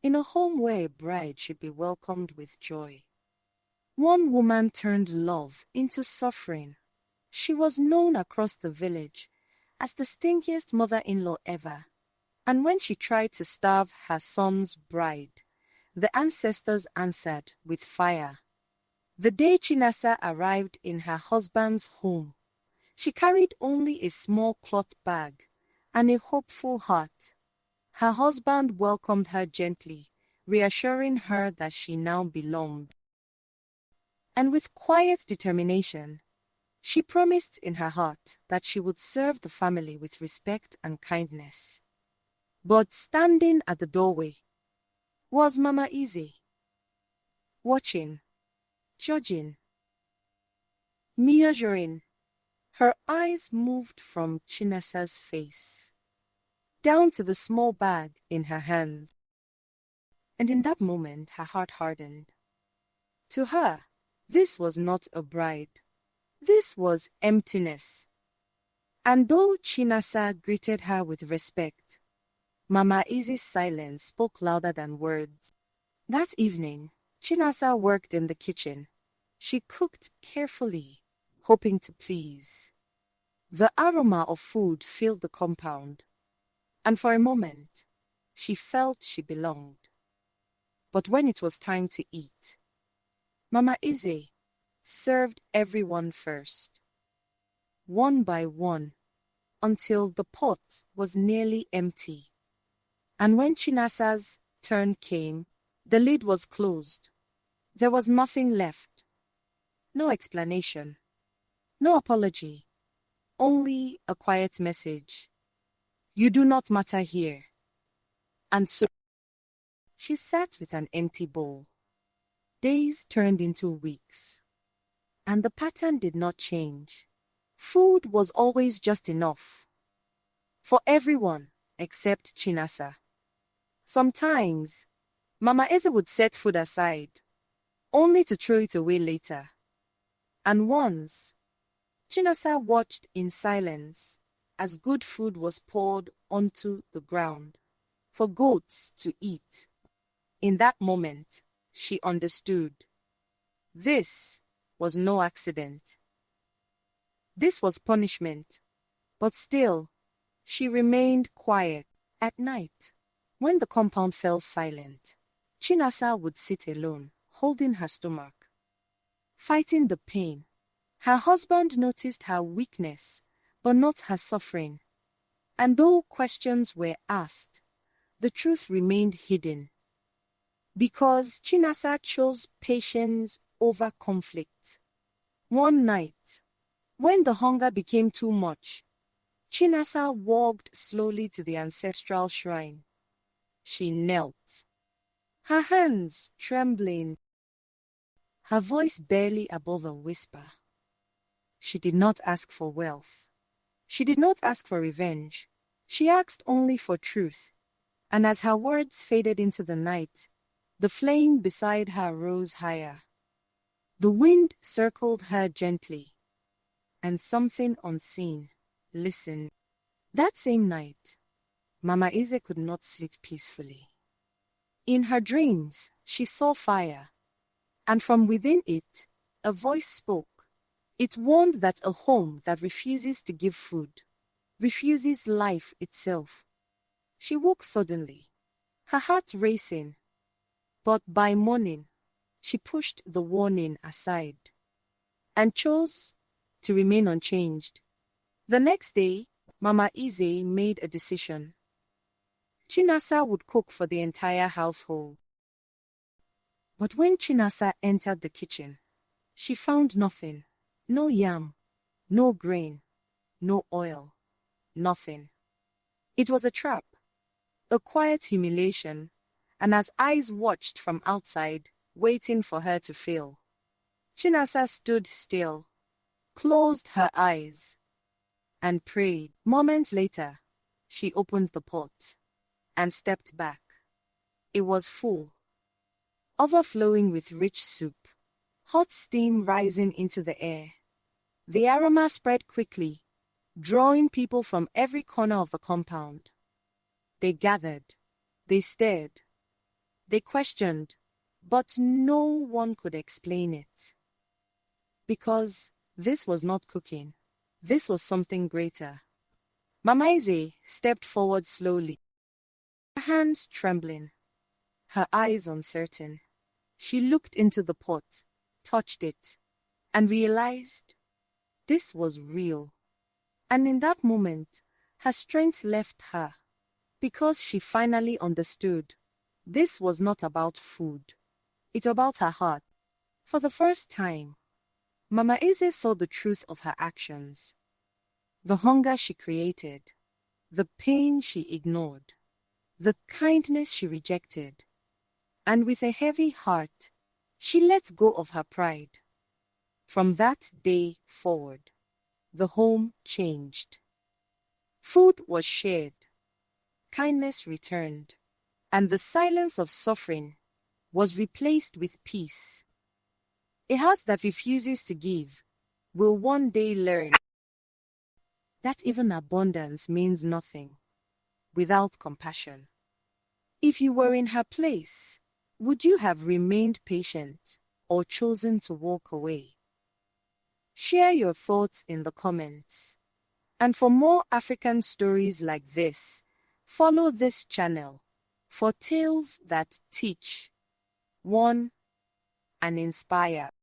in a home where a bride should be welcomed with joy. One woman turned love into suffering. She was known across the village as the stingiest mother-in-law ever, and when she tried to starve her son's bride, the ancestors answered with fire. The day Chinasa arrived in her husband's home, she carried only a small cloth bag and a hopeful heart. Her husband welcomed her gently, reassuring her that she now belonged. And with quiet determination, she promised in her heart that she would serve the family with respect and kindness. But standing at the doorway was Mama Izzy, watching, judging, measuring. Her eyes moved from Chinasa's face down to the small bag in her hands. And in that moment, her heart hardened. To her, this was not a bride. This was emptiness. And though Chinasa greeted her with respect, Mama Izzy's silence spoke louder than words. That evening, Chinasa worked in the kitchen. She cooked carefully, hoping to please. The aroma of food filled the compound, and for a moment, she felt she belonged. But when it was time to eat, Mama Izzy served everyone first, one by one, until the pot was nearly empty. And when Chinasa's turn came, the lid was closed. There was nothing left. No explanation. No apology. Only a quiet message. You do not matter here. And so she sat with an empty bowl. Days turned into weeks. And the pattern did not change. Food was always just enough. For everyone except Chinasa. Sometimes, Mama Eze would set food aside, only to throw it away later. And once, Chinasa watched in silence as good food was poured onto the ground for goats to eat. In that moment, she understood. This was no accident. This was punishment. But still, she remained quiet. At night, when the compound fell silent, Chinasa would sit alone, holding her stomach, fighting the pain. Her husband noticed her weakness, but not her suffering. And though questions were asked, the truth remained hidden. Because Chinasa chose patience over conflict. One night, when the hunger became too much, Chinasa walked slowly to the ancestral shrine. She knelt, her hands trembling, her voice barely above a whisper. She did not ask for wealth. She did not ask for revenge. She asked only for truth. And as her words faded into the night, the flame beside her rose higher. The wind circled her gently, and something unseen listened. That same night, Mama Eze could not sleep peacefully. In her dreams, she saw fire, and from within it, a voice spoke. It warned that a home that refuses to give food, refuses life itself. She woke suddenly, her heart racing, but by morning, she pushed the warning aside and chose to remain unchanged. The next day, Mama Eze made a decision. Chinasa would cook for the entire household. But when Chinasa entered the kitchen, she found nothing. No yam, no grain, no oil, nothing. It was a trap, a quiet humiliation, and as eyes watched from outside, waiting for her to fail, Chinasa stood still, closed her eyes, and prayed. Moments later, she opened the pot and stepped back. It was full, overflowing with rich soup, hot steam rising into the air. The aroma spread quickly, drawing people from every corner of the compound. They gathered, they stared, They questioned, but no one could explain it. Because this was not cooking. This was something greater. Mama Eze stepped forward slowly, her hands trembling, her eyes uncertain. She looked into the pot, touched it, and realized this was real. And in that moment, her strength left her, because she finally understood this was not about food. It was about her heart. For the first time, Mama Eze saw the truth of her actions. The hunger she created, the pain she ignored, the kindness she rejected. And with a heavy heart, she let go of her pride. From that day forward, the home changed. Food was shared, kindness returned, and the silence of suffering was replaced with peace. A heart that refuses to give will one day learn that even abundance means nothing without compassion. If you were in her place, would you have remained patient or chosen to walk away? Share your thoughts in the comments. And for more African stories like this, follow this channel for tales that teach, warn, and inspire.